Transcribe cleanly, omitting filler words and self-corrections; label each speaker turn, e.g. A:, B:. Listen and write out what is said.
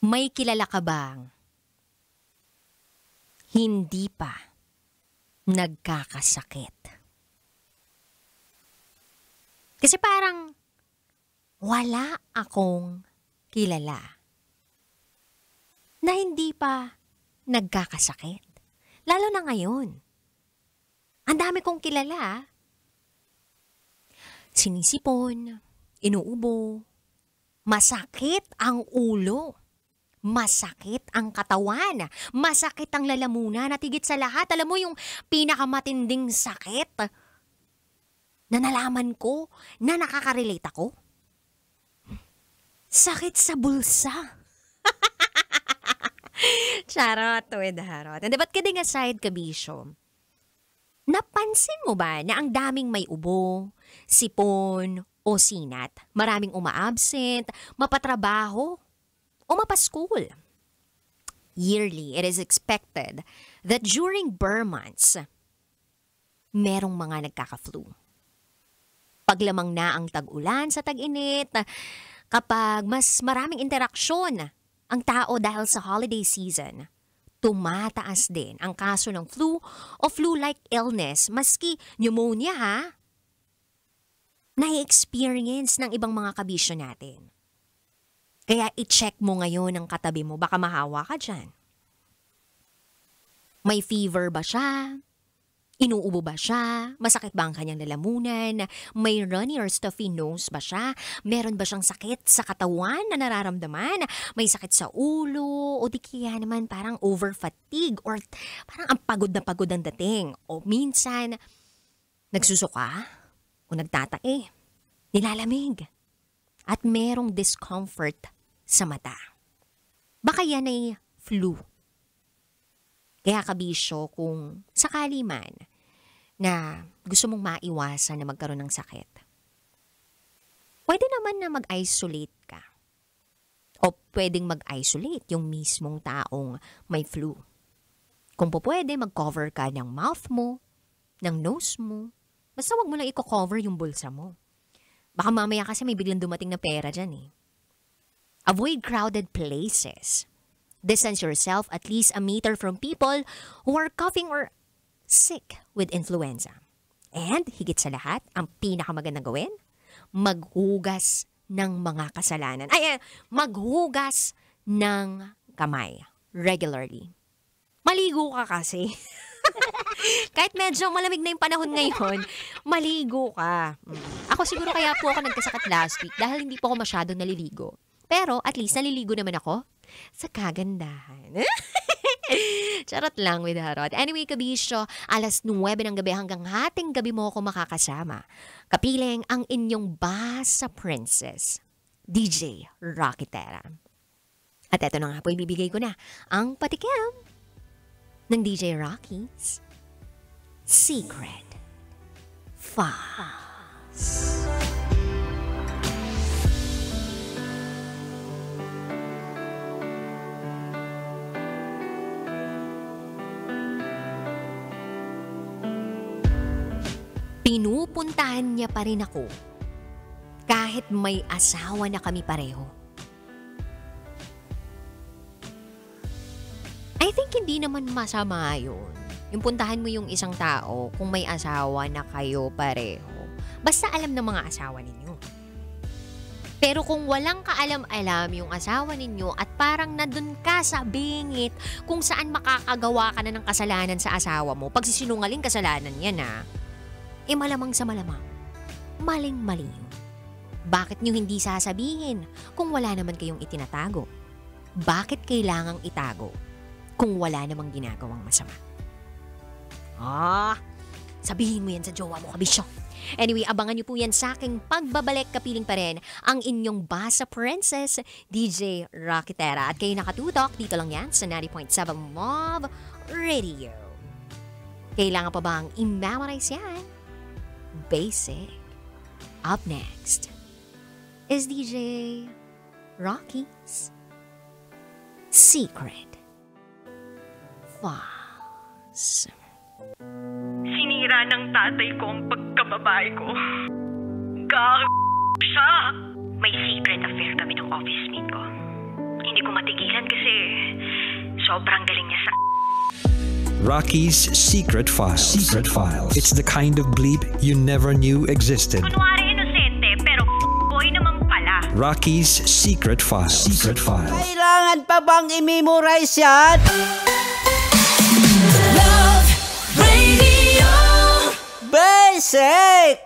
A: May kilala ka bang hindi pa nagkakasakit? Kasi parang wala akong kilala na hindi pa nagkakasakit. Lalo na ngayon. Ang dami kong kilala. Sinisipon, inuubo, masakit ang ulo. Masakit ang katawan. Masakit ang lalamunan. At higit sa lahat, alam mo yung pinakamatinding sakit na nalaman ko, na nakaka-relate ako? Sakit sa bulsa. Charot with harot. And but kidding aside, kabisyo, napansin mo ba na ang daming may ubo, sipon, o sinat? Maraming uma-absent, mapatrabaho, o mapaskool. Yearly, it is expected that during Burr months, merong mga nagkaka-flu. Paglamang na ang tag-ulan sa tag-init, kapag mas maraming interaksyon ang tao dahil sa holiday season, tumataas din ang kaso ng flu o flu-like illness, maski pneumonia ha, na-experience ng ibang mga kabisyo natin. Kaya i-check mo ngayon ang katabi mo, baka mahawa ka dyan. May fever ba siya? Inuubo ba siya? Masakit ba ang kanyang lalamunan? May runny or stuffy nose ba siya? Meron ba siyang sakit sa katawan na nararamdaman? May sakit sa ulo? O di kaya naman parang over-fatigue or parang ang pagod na pagod ang dating? O minsan, nagsusuka? O nagtatae? Nilalamig? At merong discomfort sa mata. Baka yan ay flu. Kaya kabisyo kung sakali man na gusto mong maiwasan na magkaroon ng sakit, pwede naman na mag-isolate ka. O pwedeng mag-isolate yung mismong taong may flu. Kung po pwede, mag-cover ka ng mouth mo, ng nose mo. Basta wag mo lang i-cover yung bulsa mo. Baka mamaya kasi may biglang dumating na pera dyan eh. Avoid crowded places. Distance yourself at least a meter from people who are coughing or sick with influenza. And higit sa lahat, ang pinakamagandang gawin, maghugas ng mga kasalanan. Maghugas ng kamay regularly. Maligo ka kasi. Kahit medyo malamig na yung panahon ngayon, maligo ka. Ako siguro kaya po ako nagkasakit last week dahil hindi po ako masyadong naliligo. Pero at least naliligo naman ako sa kagandahan. Charot lang with harot. Anyway, kabisyo, 9:00 ng gabi hanggang hating gabi mo ako makakasama. Kapiling ang inyong basa princess, DJ Rocketera. At eto na nga po, ibibigay ko na ang patikim ng DJ Rocky's Secret Files. Pinupuntahan niya pa rin ako kahit may asawa na kami pareho. I think hindi naman masama yun. Yung puntahan mo yung isang tao kung may asawa na kayo pareho. Basta alam ng mga asawa ninyo. Pero kung walang kaalam-alam yung asawa ninyo at parang nandun ka sa bingit kung saan makakagawa ka na ng kasalanan sa asawa mo, pag sisinungaling kasalanan yan malamang sa malamang, maling-mali yun. Bakit nyo hindi sasabihin kung wala naman kayong itinatago? Bakit kailangang itago kung wala namang ginagawang masama? Sabihin mo yan sa jowa mo, kabisyo. Anyway, abangan nyo po yan sa aking pagbabalik, kapiling pa rin ang inyong basa princess, DJ Rocketera. At kayo nakatutok, dito lang yan sa 90.7 Mob Radio. Kailangan pa bang i-memorize yan? Basic. Up next is DJ Rocky's Secret Files.
B: Sinira ng tatay ko ang pagkababae ko. Siya. May secret affair kami ng office mate ko. Hindi ko matigilan Sobrang galing niya sa...
C: Rocky's Secret Files. Secret Files. It's the kind of bleep you never knew existed.
B: Kunwari inosente, pero boy naman pala.
C: Rocky's Secret Files. Secret Files.
D: Kailangan pa bang i-memorize yan?
E: Love Radio.
D: Basic!